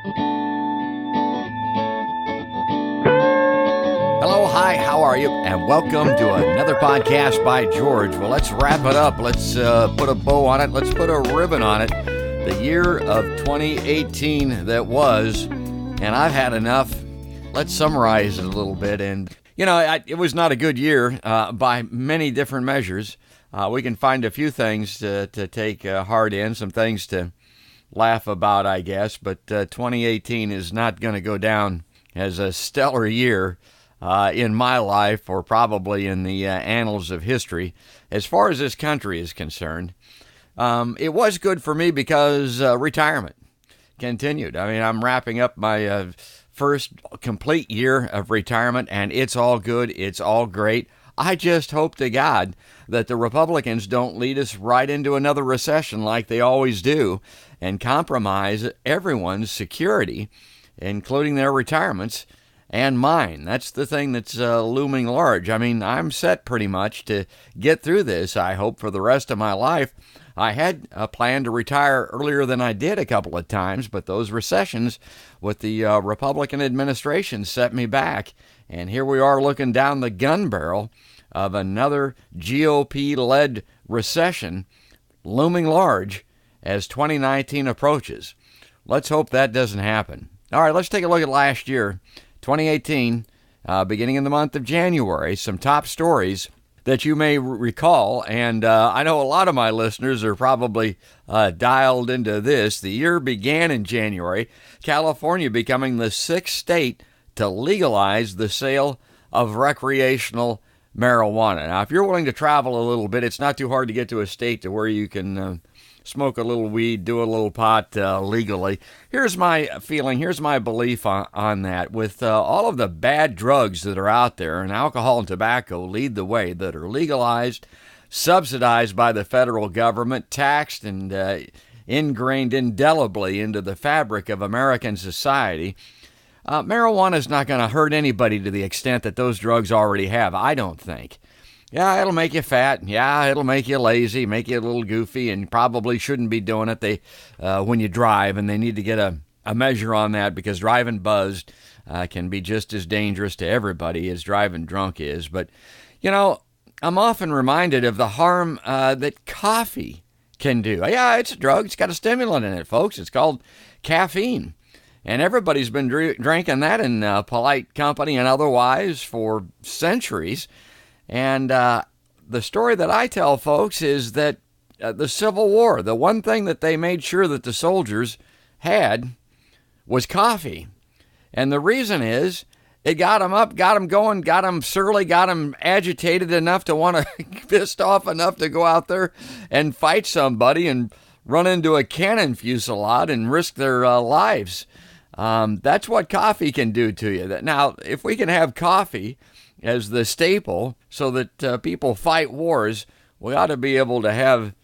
Hello, hi, how are you? And welcome to another podcast by George. Well, let's wrap it up. Let's put a bow on it. Let's put a ribbon on it. The year of 2018 that was, and I've had enough. Let's summarize it a little bit. And, you know, it was not a good year by many different measures. We can find a few things to take hard in, some things to laugh about, I guess. But 2018 is not going to go down as a stellar year in my life, or probably in the annals of history, as far as this country is concerned. It was good for me because retirement continued. I mean, I'm wrapping up my first complete year of retirement, and it's all good. It's all great. I just hope to God that the Republicans don't lead us right into another recession like they always do and compromise everyone's security, including their retirements and mine. That's the thing that's looming large. I mean, I'm set pretty much to get through this, I hope, for the rest of my life. I had a plan to retire earlier than I did a couple of times, but those recessions with the Republican administration set me back. And here we are looking down the gun barrel of another GOP-led recession looming large as 2019 approaches. Let's hope that doesn't happen. All right, let's take a look at last year, 2018, beginning in the month of January, some top stories that you may recall, and I know a lot of my listeners are probably dialed into this. The year began in January, California becoming the sixth state to legalize the sale of recreational marijuana. Now, if you're willing to travel a little bit, it's not too hard to get to a state to where you can smoke a little weed, do a little pot legally. Here's my feeling, here's my belief on that. With all of the bad drugs that are out there, and alcohol and tobacco lead the way, that are legalized, subsidized by the federal government, taxed and ingrained indelibly into the fabric of American society, marijuana is not going to hurt anybody to the extent that those drugs already have, I don't think. Yeah, it'll make you fat. Yeah, it'll make you lazy, make you a little goofy, and probably shouldn't be doing it when you drive, and they need to get a measure on that, because driving buzzed can be just as dangerous to everybody as driving drunk is. But, you know, I'm often reminded of the harm that coffee can do. Yeah, it's a drug. It's got a stimulant in it, folks. It's called caffeine. And everybody's been drinking that in polite company and otherwise for centuries. And the story that I tell folks is that the Civil War, the one thing that they made sure that the soldiers had was coffee. And the reason is it got them up, got them going, got them surly, got them agitated enough to want to, pissed off enough to go out there and fight somebody and run into a cannon fusillade and risk their lives. That's what coffee can do to you. Now, if we can have coffee as the staple so that people fight wars, we ought to be able to have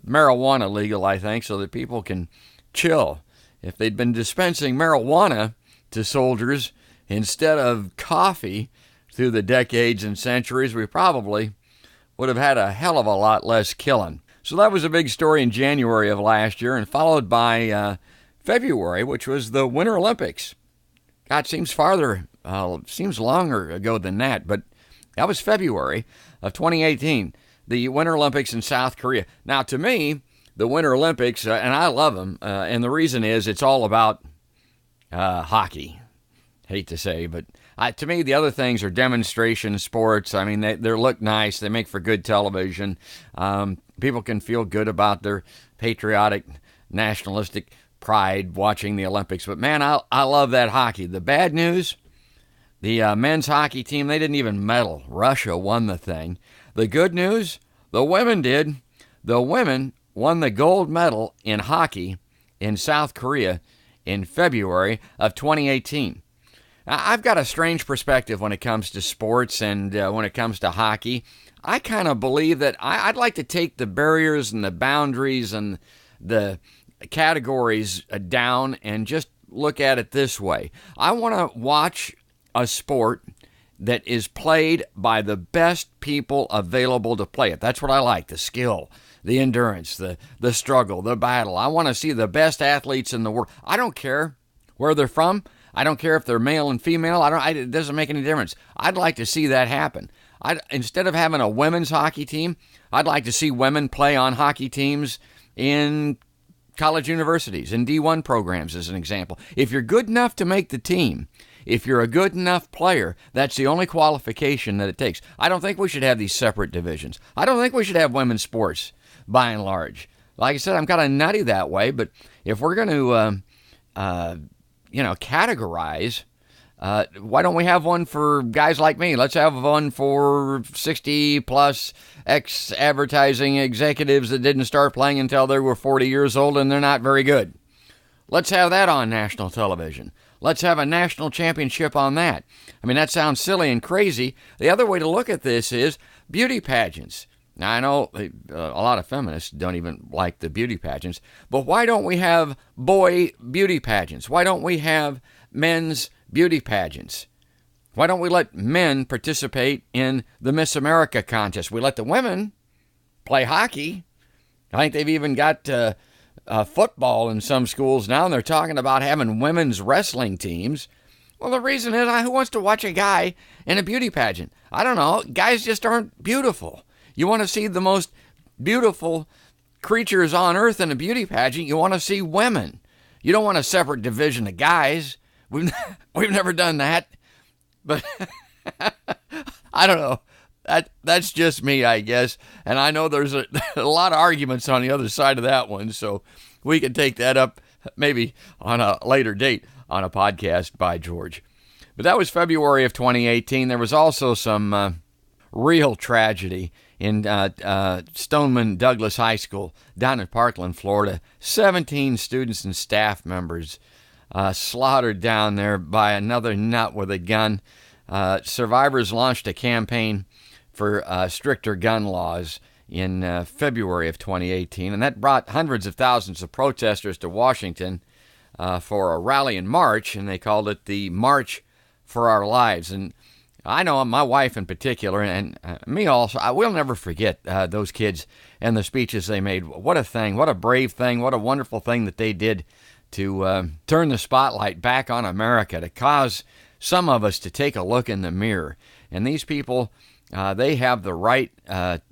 marijuana legal, I think, so that people can chill. If they'd been dispensing marijuana to soldiers instead of coffee through the decades and centuries, we probably would have had a hell of a lot less killing. So that was a big story in January of last year, and followed by February, which was the Winter Olympics. God, seems longer ago than that, but that was February of 2018, the Winter Olympics in South Korea. Now, to me, the Winter Olympics, and I love them, and the reason is it's all about hockey. Hate to say, but to me, the other things are demonstration sports. I mean, they look nice. They make for good television. People can feel good about their patriotic, nationalistic pride watching the Olympics. But, man, I love that hockey. The bad news, the men's hockey team, they didn't even medal. Russia won the thing. The good news, the women did. The women won the gold medal in hockey in South Korea in February of 2018. Now, I've got a strange perspective when it comes to sports and when it comes to hockey. I kind of believe that I'd like to take the barriers and the boundaries and the categories down and just look at it this way. I want to watch a sport that is played by the best people available to play it. That's what I like, the skill, the endurance, the struggle, the battle. I want to see the best athletes in the world. I don't care Where they're from, I don't care if they're male and female. It doesn't make any difference. I'd like to see that happen. Instead of having a women's hockey team, I'd like to see women play on hockey teams in college universities and D1 programs, as an example. If you're good enough to make the team, if you're a good enough player, that's the only qualification that it takes. I don't think we should have these separate divisions. I don't think we should have women's sports, by and large. Like I said, I'm kind of nutty that way, but if we're going to, categorize, why don't we have one for guys like me? Let's have one for 60-plus ex-advertising executives that didn't start playing until they were 40 years old and they're not very good. Let's have that on national television. Let's have a national championship on that. I mean, that sounds silly and crazy. The other way to look at this is beauty pageants. Now, I know a lot of feminists don't even like the beauty pageants, but why don't we have boy beauty pageants? Why don't we have men's beauty pageants? Why don't we let men participate in the Miss America contest? We let the women play hockey. I think they've even got football in some schools now, and they're talking about having women's wrestling teams. Well, the reason is, who wants to watch a guy in a beauty pageant? I don't know. Guys just aren't beautiful. You want to see the most beautiful creatures on earth in a beauty pageant, you want to see women. You don't want a separate division of guys. We've never done that. But I don't know. That's just me, I guess. And I know there's a lot of arguments on the other side of that one, so we can take that up maybe on a later date on a podcast by George. But that was February of 2018. There was also some real tragedy in Stoneman Douglas High School down in Parkland, Florida. 17 students and staff members slaughtered down there by another nut with a gun. Survivors launched a campaign for stricter gun laws in February of 2018, and that brought hundreds of thousands of protesters to Washington for a rally and march, and they called it the March for Our Lives. And I know my wife in particular, and me also, I will never forget those kids and the speeches they made. What a thing, what a brave thing, what a wonderful thing that they did to turn the spotlight back on America, to cause some of us to take a look in the mirror. And these people, they have the right,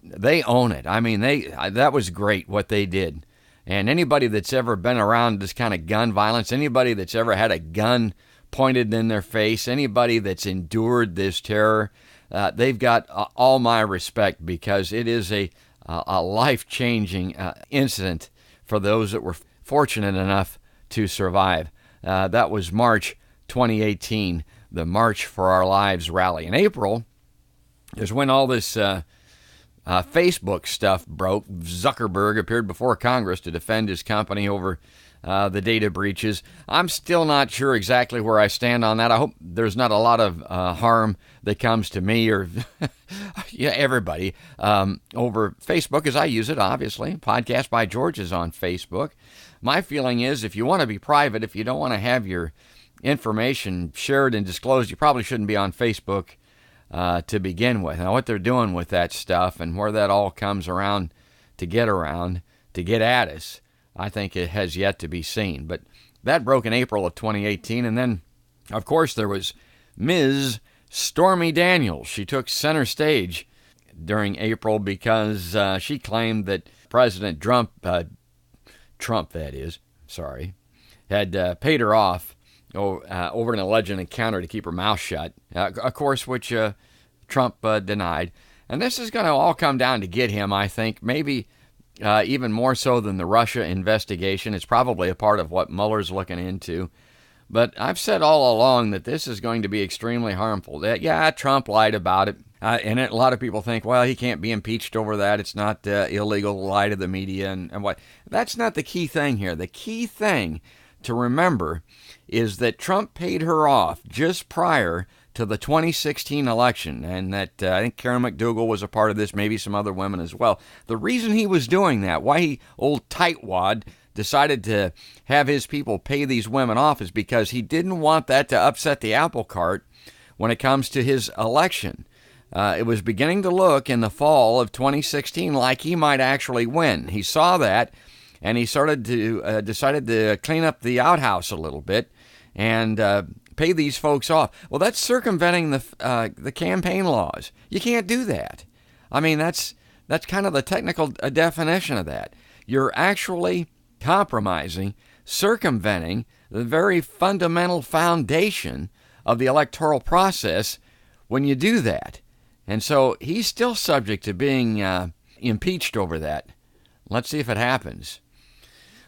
they own it. I mean, that was great what they did. And anybody that's ever been around this kind of gun violence, anybody that's ever had a gun pointed in their face, anybody that's endured this terror, they've got all my respect, because it is a life-changing incident for those that were fortunate enough to survive. That was March 2018, the March for Our Lives rally. In April is when all this Facebook stuff broke. Zuckerberg appeared before Congress to defend his company over the data breaches. I'm still not sure exactly where I stand on that. I hope there's not a lot of harm that comes to me or everybody over Facebook, as I use it, obviously. Podcast by George is on Facebook. My feeling is, if you want to be private, if you don't want to have your information shared and disclosed, you probably shouldn't be on Facebook to begin with. Now, what they're doing with that stuff and where that all comes around to get at us, I think it has yet to be seen. But that broke in April of 2018. And then, of course, there was Ms. Stormy Daniels. She took center stage during April because she claimed that President Trump, had paid her off over an alleged encounter to keep her mouth shut, of course, which Trump denied. And this is going to all come down to get him, I think, maybe even more so than the Russia investigation. It's probably a part of what Mueller's looking into. But I've said all along that this is going to be extremely harmful. Yeah, Trump lied about it. And a lot of people think, well, he can't be impeached over that. It's not illegal to lie to the media and what. That's not the key thing here. The key thing to remember is that Trump paid her off just prior to the 2016 election, and that I think Karen McDougal was a part of this, maybe some other women as well. The reason he was doing that, why old tightwad decided to have his people pay these women off, is because he didn't want that to upset the apple cart when it comes to his election. It was beginning to look in the fall of 2016 like he might actually win. He saw that, and he started to decided to clean up the outhouse a little bit. and pay these folks off. Well, that's circumventing the campaign laws. You can't do that. I mean, that's kind of the technical definition of that. You're actually compromising, circumventing the very fundamental foundation of the electoral process when you do that. And so he's still subject to being impeached over that. Let's see if it happens.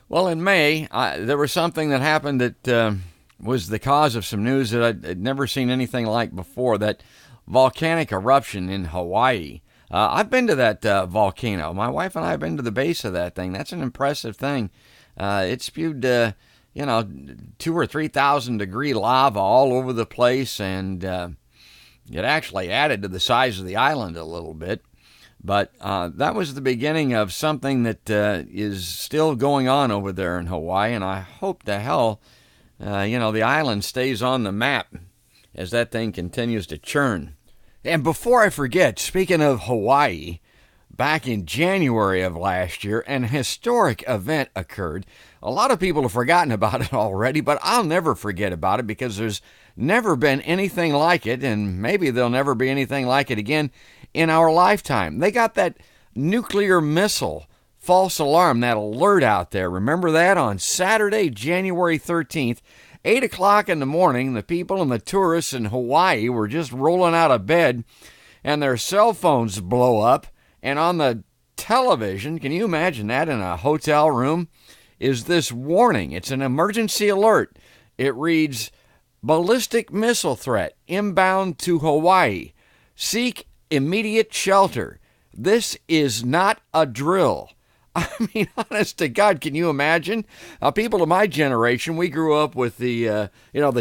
Well, in May, there was something that happened that was the cause of some news that I'd never seen anything like before, that volcanic eruption in Hawaii. I've been to that volcano. My wife and I have been to the base of that thing. That's an impressive thing. It spewed, 2,000 or 3,000 degree lava all over the place, and it actually added to the size of the island a little bit. But that was the beginning of something that is still going on over there in Hawaii, and I hope to hell, the island stays on the map as that thing continues to churn. And before I forget, speaking of Hawaii, back in January of last year, an historic event occurred. A lot of people have forgotten about it already, but I'll never forget about it because there's never been anything like it, and maybe there'll never be anything like it again in our lifetime. They got that nuclear missile false alarm, that alert out there. Remember that? On Saturday, January 13th, 8 o'clock in the morning, the people and the tourists in Hawaii were just rolling out of bed, and their cell phones blow up, and on the television, can you imagine that in a hotel room, is this warning. It's an emergency alert. It reads, ballistic missile threat inbound to Hawaii. Seek immediate shelter. This is not a drill. I mean, honest to God, can you imagine? People of my generation, we grew up with the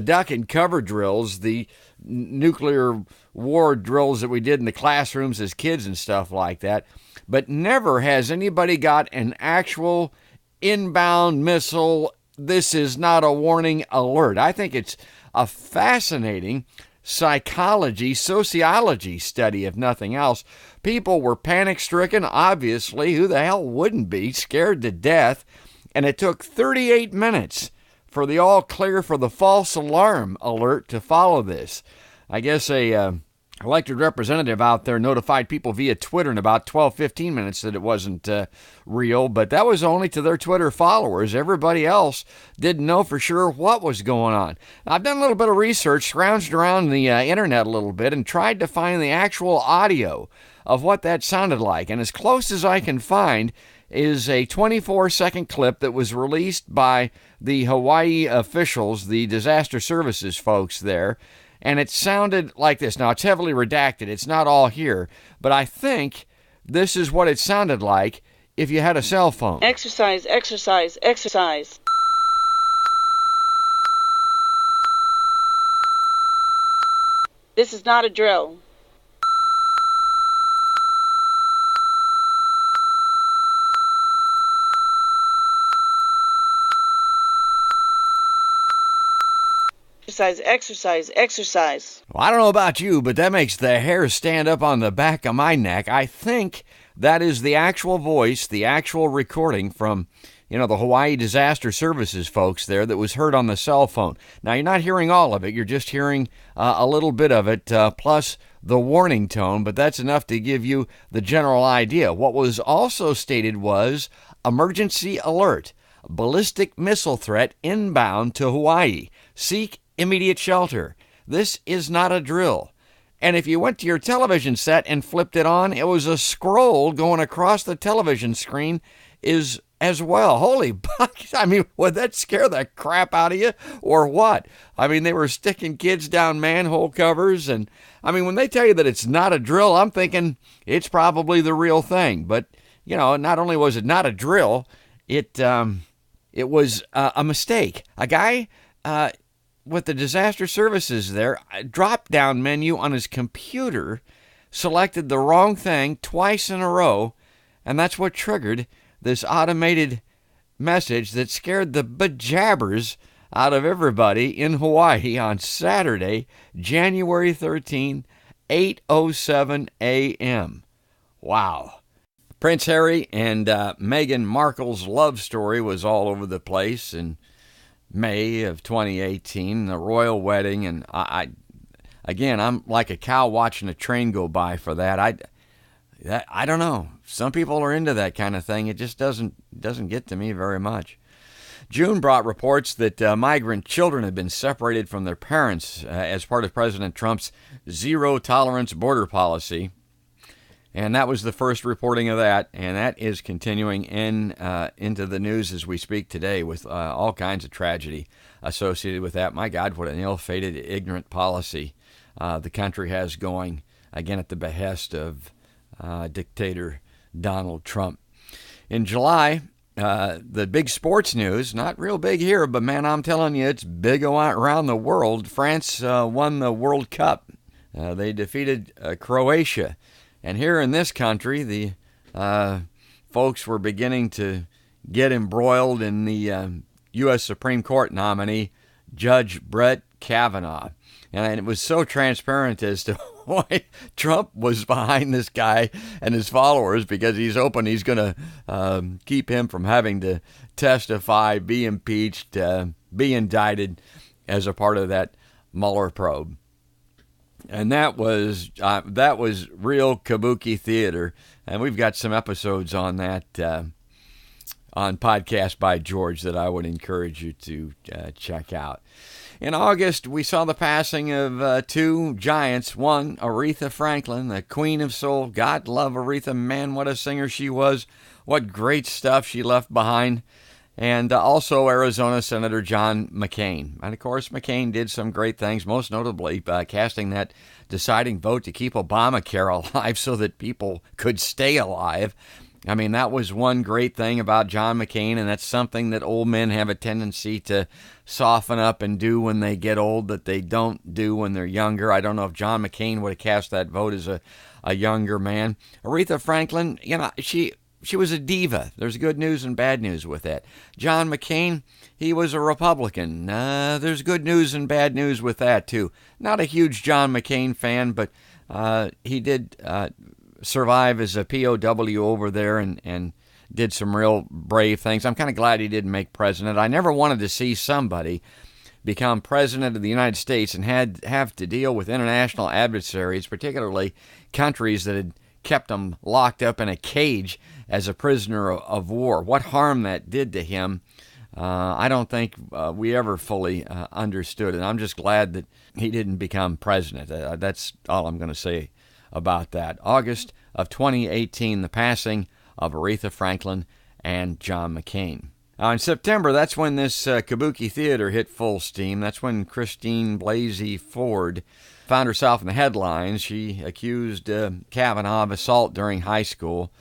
duck and cover drills, the nuclear war drills that we did in the classrooms as kids and stuff like that. But never has anybody got an actual inbound missile. This is not a warning alert. I think it's a fascinating sociology study, if nothing else. People were panic-stricken, obviously. Who the hell wouldn't be? Scared to death. And it took 38 minutes for the all clear for the false alarm alert to follow this. I guess a elected representative out there notified people via Twitter in about 12-15 minutes that it wasn't real, but that was only to their Twitter followers. Everybody else didn't know for sure what was going on. I've done a little bit of research, scrounged around the internet a little bit, and tried to find the actual audio of what that sounded like. And as close as I can find is a 24-second clip that was released by the Hawaii officials, the disaster services folks there. And it sounded like this. Now, it's heavily redacted. It's not all here. But I think this is what it sounded like if you had a cell phone. Exercise, exercise, exercise. This is not a drill. Exercise, exercise, exercise. Well, I don't know about you, but that makes the hair stand up on the back of my neck. I think that is the actual voice, the actual recording from, the Hawaii Disaster Services folks there that was heard on the cell phone. Now, you're not hearing all of it. You're just hearing a little bit of it, plus the warning tone, but that's enough to give you the general idea. What was also stated was emergency alert, ballistic missile threat inbound to Hawaii. Seek immediate shelter. This is not a drill. And if you went to your television set and flipped it on, it was a scroll going across the television screen as well. Holy buckets. I mean, would that scare the crap out of you or what? I mean, they were sticking kids down manhole covers. And I mean, when they tell you that it's not a drill, I'm thinking it's probably the real thing. But, not only was it not a drill, it was a mistake. A guy with the disaster services there, a drop-down menu on his computer selected the wrong thing twice in a row, and that's what triggered this automated message that scared the bejabbers out of everybody in Hawaii on Saturday, January 13, 8:07 a.m. Wow. Prince Harry and Meghan Markle's love story was all over the place, and May of 2018, the royal wedding, and again, I'm like a cow watching a train go by for that. I don't know. Some people are into that kind of thing. It just doesn't get to me very much. June brought reports that migrant children had been separated from their parents as part of President Trump's zero-tolerance border policy. And that was the first reporting of that, and that is continuing into the news as we speak today with all kinds of tragedy associated with that. My God, what an ill-fated, ignorant policy the country has going, again, at the behest of dictator Donald Trump. In July, the big sports news, not real big here, but man, I'm telling you, it's big around the world. France won the World Cup. They defeated Croatia. And here in this country, the folks were beginning to get embroiled in the U.S. Supreme Court nominee, Judge Brett Kavanaugh. And it was so transparent as to why Trump was behind this guy and his followers, because he's hoping he's going to keep him from having to testify, be impeached, be indicted as a part of that Mueller probe. And that was real Kabuki Theater, and we've got some episodes on that on Podcast by George that I would encourage you to check out. In August, we saw the passing of two giants. One, Aretha Franklin, the Queen of Soul. God love Aretha. Man, what a singer she was. What great stuff she left behind. And also Arizona Senator John McCain. And, of course, McCain did some great things, most notably by casting that deciding vote to keep Obamacare alive so that people could stay alive. I mean, that was one great thing about John McCain, and that's something that old men have a tendency to soften up and do when they get old that they don't do when they're younger. I don't know if John McCain would have cast that vote as a younger man. Aretha Franklin, she was a diva. There's good news and bad news with that. John McCain, he was a Republican. There's good news and bad news with that, too. Not a huge John McCain fan, but he did survive as a POW over there and did some real brave things. I'm kind of glad he didn't make president. I never wanted to see somebody become president of the United States and have to deal with international adversaries, particularly countries that had kept him locked up in a cage as a prisoner of war. What harm that did to him, I don't think we ever fully understood. And I'm just glad that he didn't become president. That's all I'm going to say about that. August of 2018, the passing of Aretha Franklin and John McCain. In September, that's when this Kabuki Theater hit full steam. That's when Christine Blasey Ford found herself in the headlines. She accused Kavanaugh of assault during high school.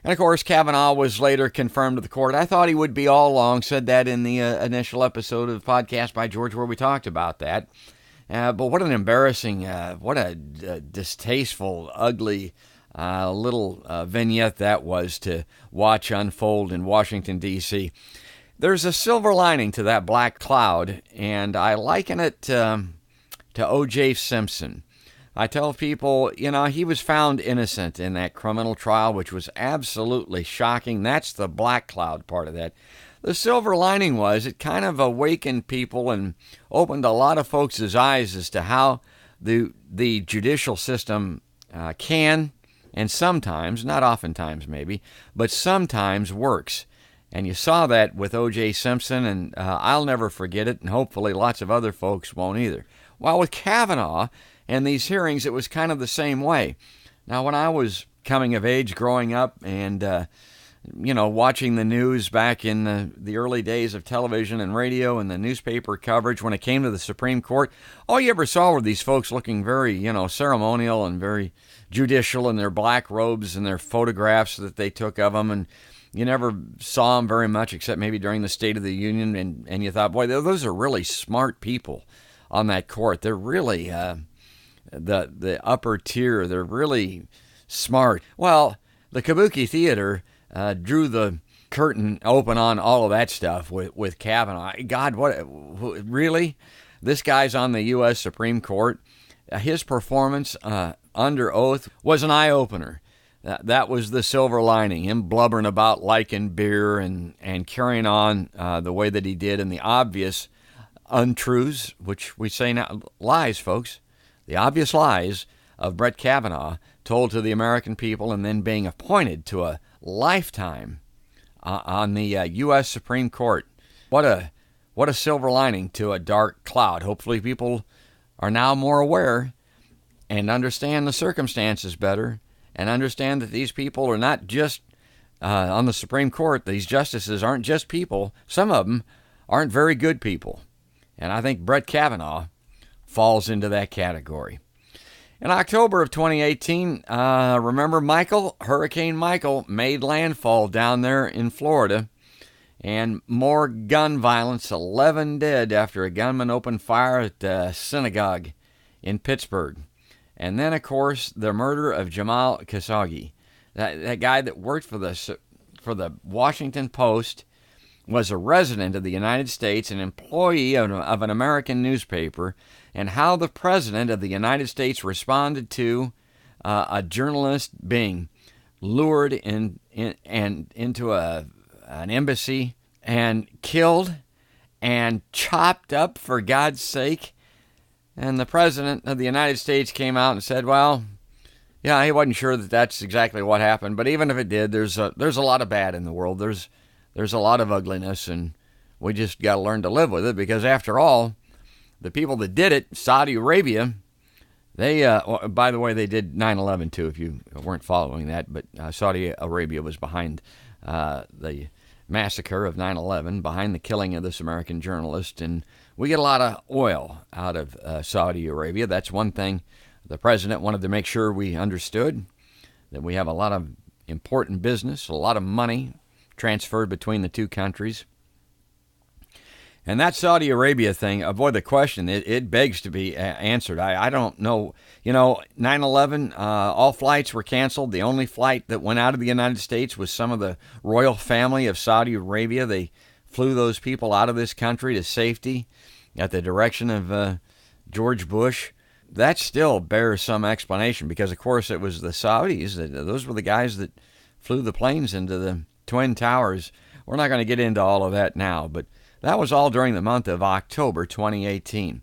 And, of course, Kavanaugh was later confirmed to the court. I thought he would be all along, said that in the initial episode of Podcast by George where we talked about that. But what an embarrassing, what a distasteful, ugly little vignette that was to watch unfold in Washington, D.C. There's a silver lining to that black cloud, and I liken it to O.J. Simpson. I tell people, he was found innocent in that criminal trial, which was absolutely shocking. That's the black cloud part of that. The silver lining was it kind of awakened people and opened a lot of folks' eyes as to how the judicial system can, and sometimes, not oftentimes maybe, but sometimes works. And you saw that with O.J. Simpson, and I'll never forget it, and hopefully lots of other folks won't either. While with Kavanaugh and these hearings, it was kind of the same way. Now, when I was coming of age, growing up, and watching the news back in the early days of television and radio and the newspaper coverage, when it came to the Supreme Court, all you ever saw were these folks looking very, ceremonial and very judicial in their black robes and their photographs that they took of them, and you never saw them very much except maybe during the State of the Union, and you thought, boy, those are really smart people on that court. They're really the upper tier. They're really smart. Well, the Kabuki Theater drew the curtain open on all of that stuff with Kavanaugh. God, what, really? This guy's on the U.S. Supreme Court. His performance under oath was an eye-opener. That was the silver lining, him blubbering about liking beer and carrying on the way that he did, and the obvious untruths, which we say now, lies, folks, the obvious lies of Brett Kavanaugh told to the American people and then being appointed to a lifetime on the U.S. Supreme Court. What a silver lining to a dark cloud. Hopefully people are now more aware and understand the circumstances better and understand that these people are not just on the Supreme Court. These justices aren't just people. Some of them aren't very good people. And I think Brett Kavanaugh falls into that category. In October of 2018, remember Hurricane Michael made landfall down there in Florida. And more gun violence, 11 dead after a gunman opened fire at a synagogue in Pittsburgh. And then, of course, the murder of Jamal Khashoggi. That guy that worked for the Washington Post, was a resident of the United States, an employee of an American newspaper, and how the President of the United States responded to a journalist being lured into an embassy and killed and chopped up, for God's sake. And the President of the United States came out and said, well, yeah, he wasn't sure that that's exactly what happened, but even if it did, there's a lot of bad in the world. There's a lot of ugliness, and we just got to learn to live with it, because after all, the people that did it, Saudi Arabia, they, by the way, they did 9/11 too, if you weren't following that, but Saudi Arabia was behind the massacre of 9/11, behind the killing of this American journalist, and we get a lot of oil out of Saudi Arabia. That's one thing the president wanted to make sure we understood, that we have a lot of important business, a lot of money transferred between the two countries. And that Saudi Arabia thing, avoid the question, it begs to be answered. I don't know. 9/11, all flights were canceled. The only flight that went out of the United States was some of the royal family of Saudi Arabia. They flew those people out of this country to safety at the direction of George Bush. That still bears some explanation, because, of course, it was the Saudis. Those were the guys that flew the planes into the Twin Towers. We're not going to get into all of that now, but that was all during the month of October 2018.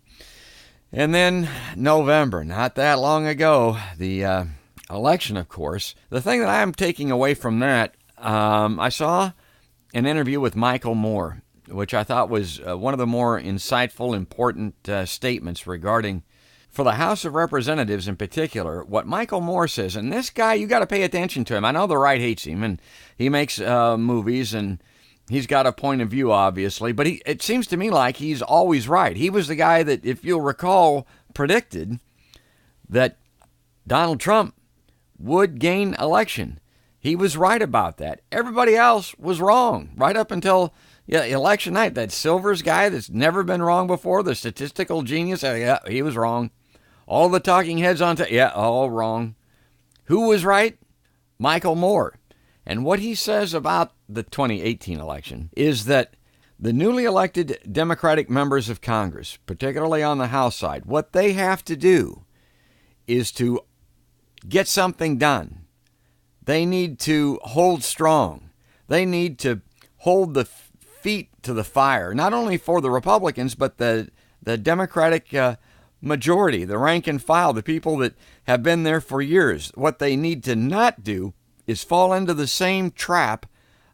And then November, not that long ago, the election, of course. The thing that I'm taking away from that, I saw an interview with Michael Moore, which I thought was one of the more insightful, important statements regarding, for the House of Representatives in particular, what Michael Moore says. And this guy, you got to pay attention to him. I know the right hates him, and he makes movies, and he's got a point of view, obviously, but it seems to me like he's always right. He was the guy that, if you'll recall, predicted that Donald Trump would gain election. He was right about that. Everybody else was wrong, right up until election night. That Silvers guy that's never been wrong before, the statistical genius, he was wrong. All the talking heads all wrong. Who was right? Michael Moore. And what he says about the 2018 election is that the newly elected Democratic members of Congress, particularly on the House side, what they have to do is to get something done. They need to hold strong. They need to hold the feet to the fire, not only for the Republicans, but the Democratic majority, the rank and file, the people that have been there for years. What they need to not do is fall into the same trap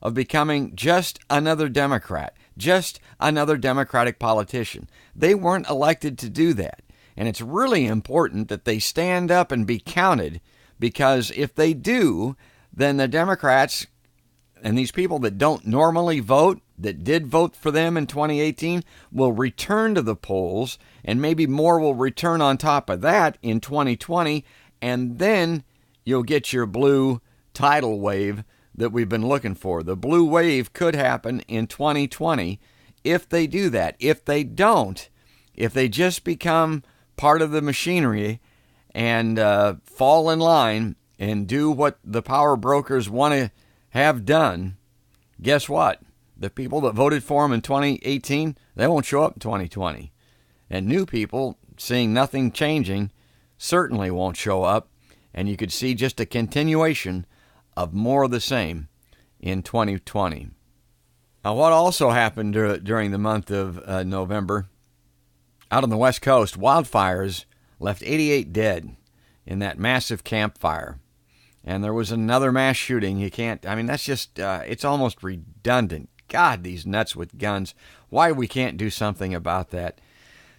of becoming just another Democrat, just another Democratic politician. They weren't elected to do that. And it's really important that they stand up and be counted, because if they do, then the Democrats and these people that don't normally vote, that did vote for them in 2018, will return to the polls, and maybe more will return on top of that in 2020, and then you'll get your blue tidal wave that we've been looking for. The blue wave could happen in 2020 if they do that. If they don't, if they just become part of the machinery and fall in line and do what the power brokers want to have done, guess what? The people that voted for them in 2018, they won't show up in 2020. And new people, seeing nothing changing, certainly won't show up. And you could see just a continuation of more of the same in 2020. Now, what also happened during the month of November out on the West Coast, wildfires left 88 dead in that massive campfire. And there was another mass shooting. That's just, it's almost redundant. God, these nuts with guns. Why we can't do something about that?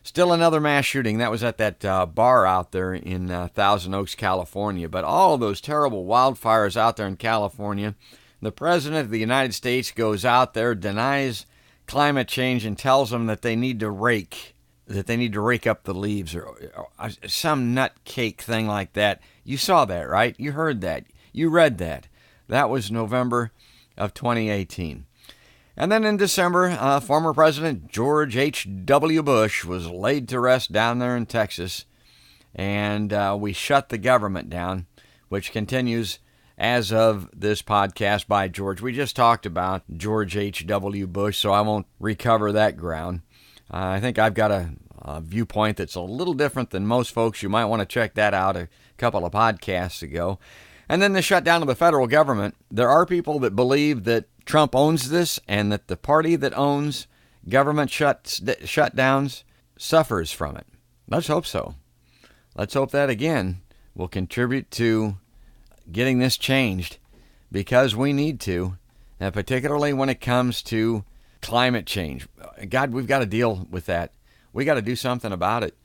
Still another mass shooting. That was at that bar out there in Thousand Oaks, California. But all of those terrible wildfires out there in California, the President of the United States goes out there, denies climate change, and tells them that they need to rake up the leaves or some nutcake thing like that. You saw that, right? You heard that. You read that. That was November of 2018. And then in December, former President George H.W. Bush was laid to rest down there in Texas, and we shut the government down, which continues as of this podcast by George. We just talked about George H.W. Bush, so I won't recover that ground. I think I've got a viewpoint that's a little different than most folks. You might want to check that out a couple of podcasts ago. And then the shutdown of the federal government. There are people that believe that Trump owns this and that the party that owns government shutdowns suffers from it. Let's hope so. Let's hope that, again, will contribute to getting this changed, because we need to, and particularly when it comes to climate change. God, we've got to deal with that. We got to do something about it.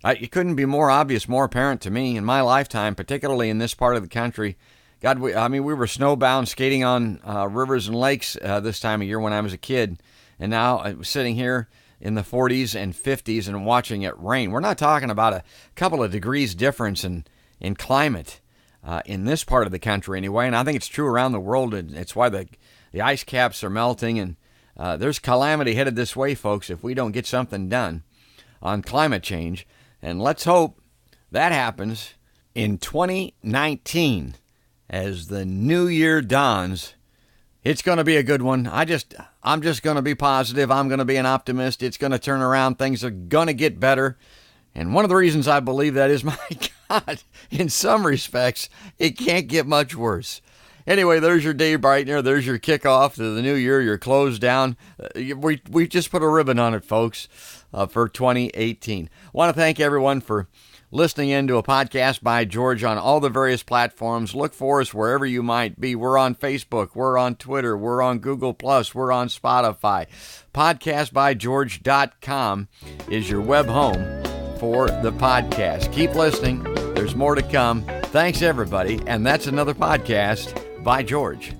It couldn't be more obvious, more apparent to me in my lifetime, particularly in this part of the country. God, we were snowbound skating on rivers and lakes this time of year when I was a kid, and now I'm sitting here in the 40s and 50s and watching it rain. We're not talking about a couple of degrees difference in climate in this part of the country anyway, and I think it's true around the world, and it's why the ice caps are melting, and there's calamity headed this way, folks, if we don't get something done on climate change. And let's hope that happens in 2019 as the new year dawns. It's going to be a good one. I'm just going to be positive. I'm going to be an optimist. It's going to turn around. Things are going to get better. And one of the reasons I believe that is, my God, in some respects, it can't get much worse. Anyway, there's your day brightener. There's your kickoff to the new year, your close down. We just put a ribbon on it, folks, for 2018. I want to thank everyone for listening in to a podcast by George on all the various platforms. Look for us wherever you might be. We're on Facebook. We're on Twitter. We're on Google+. We're on Spotify. Podcastbygeorge.com is your web home for the podcast. Keep listening. There's more to come. Thanks, everybody. And that's another podcast by George.